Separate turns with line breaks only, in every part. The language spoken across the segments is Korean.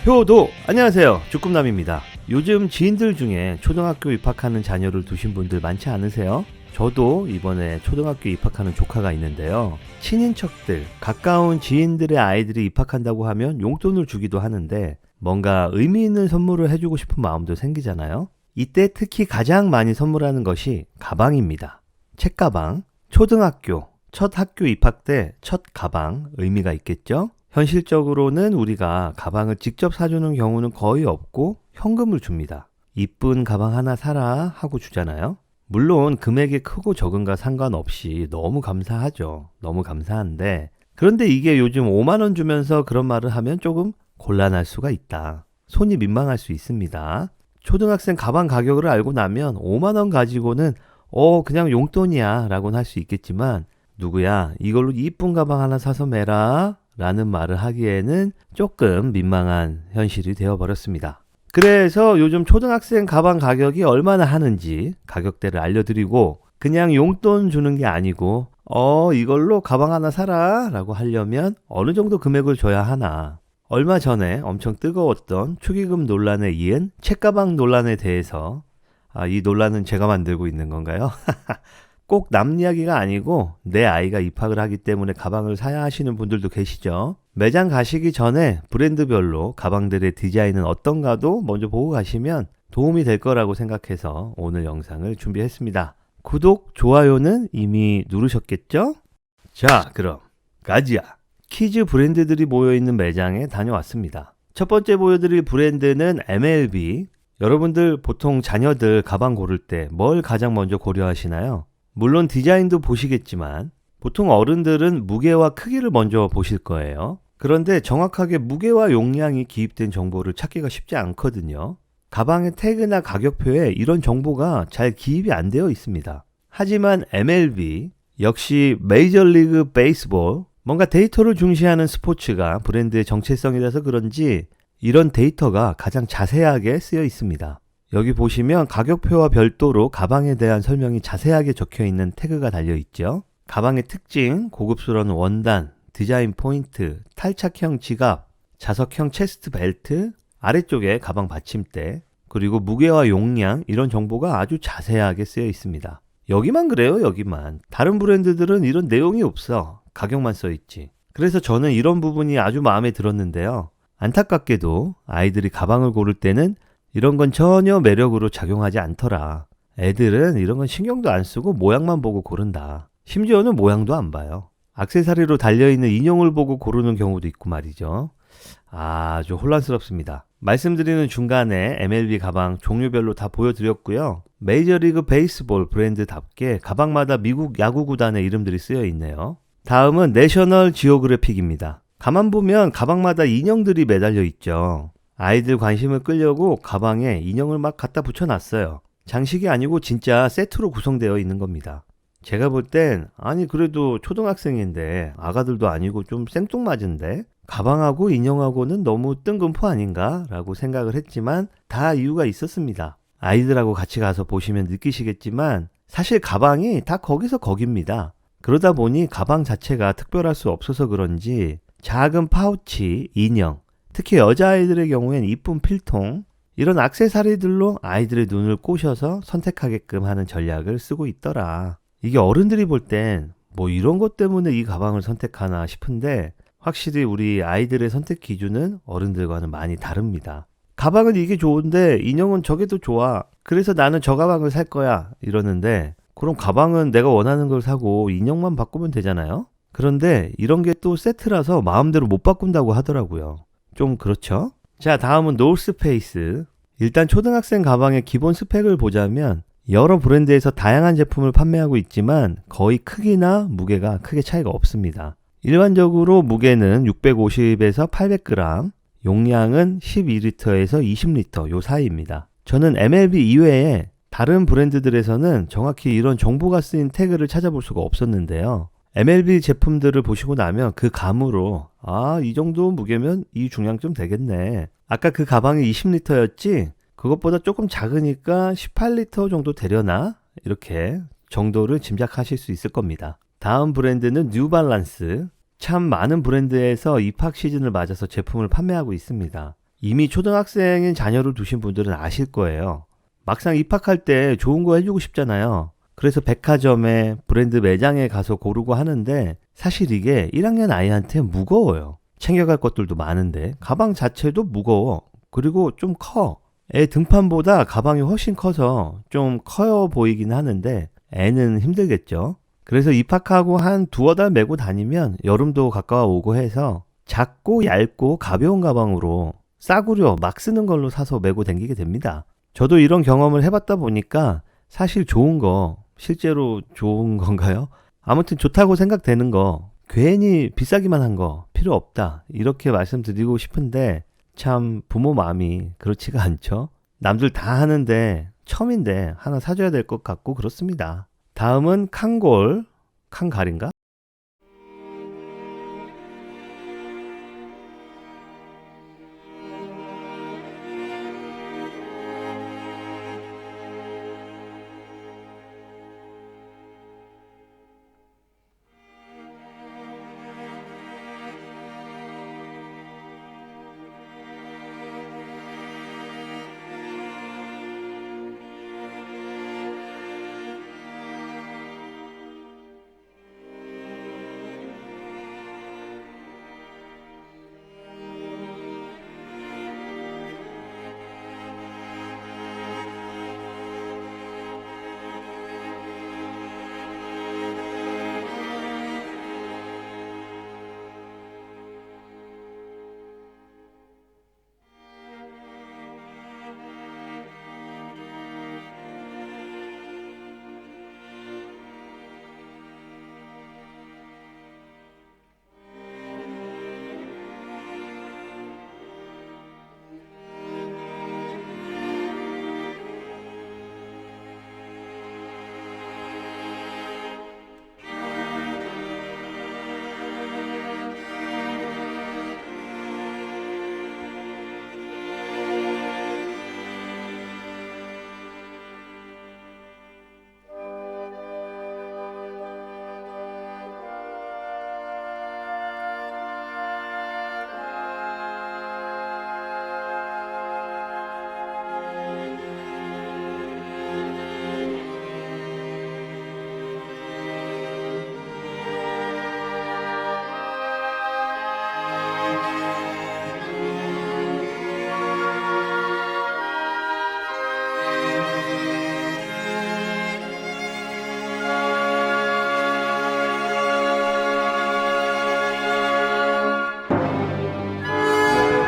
효도! 안녕하세요. 주꿈남입니다. 요즘 지인들 중에 초등학교 입학하는 자녀를 두신 분들 많지 않으세요? 저도 이번에 초등학교 입학하는 조카가 있는데요. 친인척들, 가까운 지인들의 아이들이 입학한다고 하면 용돈을 주기도 하는데 뭔가 의미 있는 선물을 해주고 싶은 마음도 생기잖아요. 이때 특히 가장 많이 선물하는 것이 가방입니다. 책가방, 초등학교, 첫 학교 입학 때 첫 가방 의미가 있겠죠? 현실적으로는 우리가 가방을 직접 사주는 경우는 거의 없고 현금을 줍니다. 이쁜 가방 하나 사라 하고 주잖아요. 물론 금액이 크고 적은가 상관없이 너무 감사하죠. 너무 감사한데 그런데 이게 요즘 5만 원 주면서 그런 말을 하면 조금 곤란할 수가 있다. 손이 민망할 수 있습니다. 초등학생 가방 가격을 알고 나면 5만 원 가지고는 그냥 용돈이야 라고는 할 수 있겠지만 누구야 이걸로 이쁜 가방 하나 사서 매라 라는 말을 하기에는 조금 민망한 현실이 되어버렸습니다. 그래서 요즘 초등학생 가방 가격이 얼마나 하는지 가격대를 알려드리고 그냥 용돈 주는 게 아니고 이걸로 가방 하나 사라 라고 하려면 어느 정도 금액을 줘야 하나. 얼마 전에 엄청 뜨거웠던 축의금 논란에 이은 책가방 논란에 대해서 이 논란은 제가 만들고 있는 건가요? 꼭 남 이야기가 아니고 내 아이가 입학을 하기 때문에 가방을 사야 하시는 분들도 계시죠. 매장 가시기 전에 브랜드별로 가방들의 디자인은 어떤가도 먼저 보고 가시면 도움이 될 거라고 생각해서 오늘 영상을 준비했습니다. 구독, 좋아요는 이미 누르셨겠죠? 자, 그럼 가지야. 키즈 브랜드들이 모여있는 매장에 다녀왔습니다. 첫 번째 보여드릴 브랜드는 MLB. 여러분들 보통 자녀들 가방 고를 때 뭘 가장 먼저 고려하시나요? 물론 디자인도 보시겠지만 보통 어른들은 무게와 크기를 먼저 보실 거예요. 그런데 정확하게 무게와 용량이 기입된 정보를 찾기가 쉽지 않거든요. 가방의 태그나 가격표에 이런 정보가 잘 기입이 안 되어 있습니다. 하지만 MLB, 역시 메이저리그 베이스볼, 뭔가 데이터를 중시하는 스포츠가 브랜드의 정체성이라서 그런지 이런 데이터가 가장 자세하게 쓰여 있습니다. 여기 보시면 가격표와 별도로 가방에 대한 설명이 자세하게 적혀 있는 태그가 달려 있죠. 가방의 특징, 고급스러운 원단, 디자인 포인트, 탈착형 지갑, 자석형 체스트 벨트, 아래쪽에 가방 받침대, 그리고 무게와 용량 이런 정보가 아주 자세하게 쓰여 있습니다. 여기만 그래요, 여기만. 다른 브랜드들은 이런 내용이 없어. 가격만 써 있지. 그래서 저는 이런 부분이 아주 마음에 들었는데요. 안타깝게도 아이들이 가방을 고를 때는 이런 건 전혀 매력으로 작용하지 않더라. 애들은 이런 건 신경도 안 쓰고 모양만 보고 고른다. 심지어는 모양도 안 봐요. 액세서리로 달려있는 인형을 보고 고르는 경우도 있고 말이죠. 아주 혼란스럽습니다. 말씀드리는 중간에 MLB 가방 종류별로 다 보여드렸고요. 메이저리그 베이스볼 브랜드답게 가방마다 미국 야구 구단의 이름들이 쓰여 있네요. 다음은 내셔널 지오그래픽입니다. 가만 보면 가방마다 인형들이 매달려 있죠. 아이들 관심을 끌려고 가방에 인형을 막 갖다 붙여놨어요. 장식이 아니고 진짜 세트로 구성되어 있는 겁니다. 제가 볼 땐 아니 그래도 초등학생인데 아가들도 아니고 좀 생뚱맞은데 가방하고 인형하고는 너무 뜬금포 아닌가 라고 생각을 했지만 다 이유가 있었습니다. 아이들하고 같이 가서 보시면 느끼시겠지만 사실 가방이 다 거기서 거깁니다. 그러다 보니 가방 자체가 특별할 수 없어서 그런지 작은 파우치, 인형, 특히 여자아이들의 경우엔 이쁜 필통, 이런 액세서리들로 아이들의 눈을 꼬셔서 선택하게끔 하는 전략을 쓰고 있더라. 이게 어른들이 볼 땐 뭐 이런 것 때문에 이 가방을 선택하나 싶은데 확실히 우리 아이들의 선택 기준은 어른들과는 많이 다릅니다. 가방은 이게 좋은데 인형은 저게 더 좋아. 그래서 나는 저 가방을 살 거야. 이러는데 그럼 가방은 내가 원하는 걸 사고 인형만 바꾸면 되잖아요? 그런데 이런 게 또 세트라서 마음대로 못 바꾼다고 하더라고요. 좀 그렇죠? 자, 다음은 노스페이스. 일단 초등학생 가방의 기본 스펙을 보자면 여러 브랜드에서 다양한 제품을 판매하고 있지만 거의 크기나 무게가 크게 차이가 없습니다. 일반적으로 무게는 650에서 800g, 용량은 12리터에서 20리터 요 사이입니다. 저는 MLB 이외에 다른 브랜드들에서는 정확히 이런 정보가 쓰인 태그를 찾아볼 수가 없었는데요. MLB 제품들을 보시고 나면 그 감으로 이 정도 무게면 이 중량쯤 되겠네. 아까 그 가방이 20리터였지? 그것보다 조금 작으니까 18리터 정도 되려나? 이렇게 정도를 짐작하실 수 있을 겁니다. 다음 브랜드는 뉴발란스. 참 많은 브랜드에서 입학 시즌을 맞아서 제품을 판매하고 있습니다. 이미 초등학생인 자녀를 두신 분들은 아실 거예요. 막상 입학할 때 좋은 거 해주고 싶잖아요. 그래서 백화점에 브랜드 매장에 가서 고르고 하는데 사실 이게 1학년 아이한테 무거워요. 챙겨갈 것들도 많은데 가방 자체도 무거워. 그리고 좀 커. 애 등판보다 가방이 훨씬 커서 좀 커 보이긴 하는데 애는 힘들겠죠. 그래서 입학하고 한 두어 달 메고 다니면 여름도 가까워 오고 해서 작고 얇고 가벼운 가방으로 싸구려 막 쓰는 걸로 사서 메고 다니게 됩니다. 저도 이런 경험을 해봤다 보니까 사실 좋은 거, 실제로 좋은 건가요? 아무튼 좋다고 생각되는 거, 괜히 비싸기만 한 거 필요 없다. 이렇게 말씀드리고 싶은데 참 부모 마음이 그렇지가 않죠. 남들 다 하는데 처음인데 하나 사줘야 될 것 같고 그렇습니다. 다음은 칸갈인가?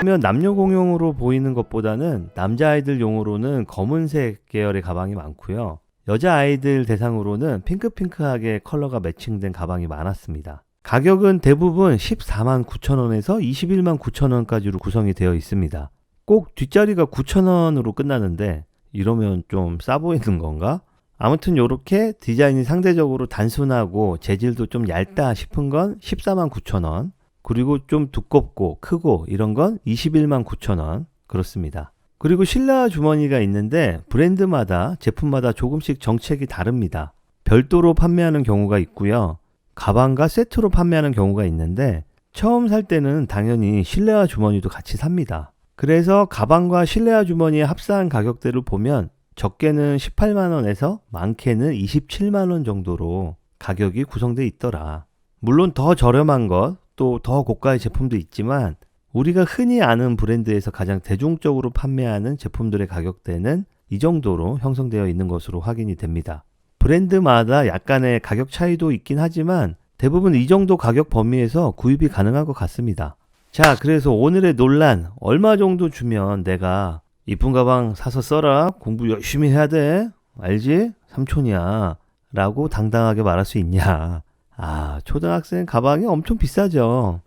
그러면 남녀 공용으로 보이는 것보다는 남자아이들 용으로는 검은색 계열의 가방이 많고요. 여자아이들 대상으로는 핑크핑크하게 컬러가 매칭된 가방이 많았습니다. 가격은 대부분 14만 9천 원에서 21만 9천 원까지로 구성이 되어 있습니다. 꼭 뒷자리가 9천 원으로 끝나는데 이러면 좀 싸 보이는 건가? 아무튼 이렇게 디자인이 상대적으로 단순하고 재질도 좀 얇다 싶은 건 14만 9천 원, 그리고 좀 두껍고 크고 이런 건 21만 9천 원 그렇습니다. 그리고 실내화 주머니가 있는데 브랜드마다 제품마다 조금씩 정책이 다릅니다. 별도로 판매하는 경우가 있고요. 가방과 세트로 판매하는 경우가 있는데 처음 살 때는 당연히 실내화 주머니도 같이 삽니다. 그래서 가방과 실내화 주머니의 합산 가격대를 보면 적게는 18만 원에서 많게는 27만 원 정도로 가격이 구성되어 있더라. 물론 더 저렴한 것, 또 더 고가의 제품도 있지만 우리가 흔히 아는 브랜드에서 가장 대중적으로 판매하는 제품들의 가격대는 이 정도로 형성되어 있는 것으로 확인이 됩니다. 브랜드마다 약간의 가격 차이도 있긴 하지만 대부분 이 정도 가격 범위에서 구입이 가능한 것 같습니다. 자, 그래서 오늘의 논란, 얼마 정도 주면 내가 이쁜 가방 사서 써라, 공부 열심히 해야 돼, 알지? 삼촌이야 라고 당당하게 말할 수 있냐. 아, 초등학생 가방이 엄청 비싸죠.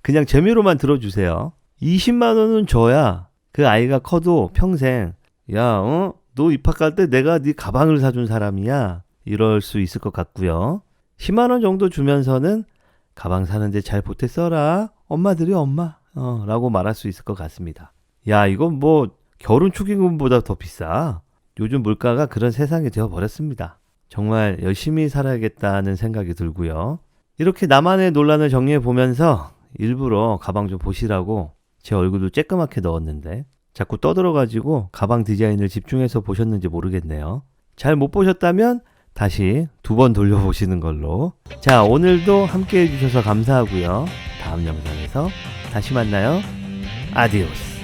그냥 재미로만 들어주세요. 20만 원은 줘야 그 아이가 커도 평생 야, 너 입학할 때 내가 네 가방을 사준 사람이야. 이럴 수 있을 것 같고요. 10만 원 정도 주면서는 가방 사는데 잘 보태 써라. 엄마들이 엄마. 라고 말할 수 있을 것 같습니다. 야, 이건 뭐 결혼 축의금보다 더 비싸. 요즘 물가가 그런 세상이 되어버렸습니다. 정말 열심히 살아야겠다는 생각이 들고요. 이렇게 나만의 논란을 정리해 보면서 일부러 가방 좀 보시라고 제 얼굴도 쬐끄맣게 넣었는데 자꾸 떠들어가지고 가방 디자인을 집중해서 보셨는지 모르겠네요. 잘 못 보셨다면 다시 2번 돌려보시는 걸로. 자, 오늘도 함께 해주셔서 감사하고요. 다음 영상에서 다시 만나요. 아디오스.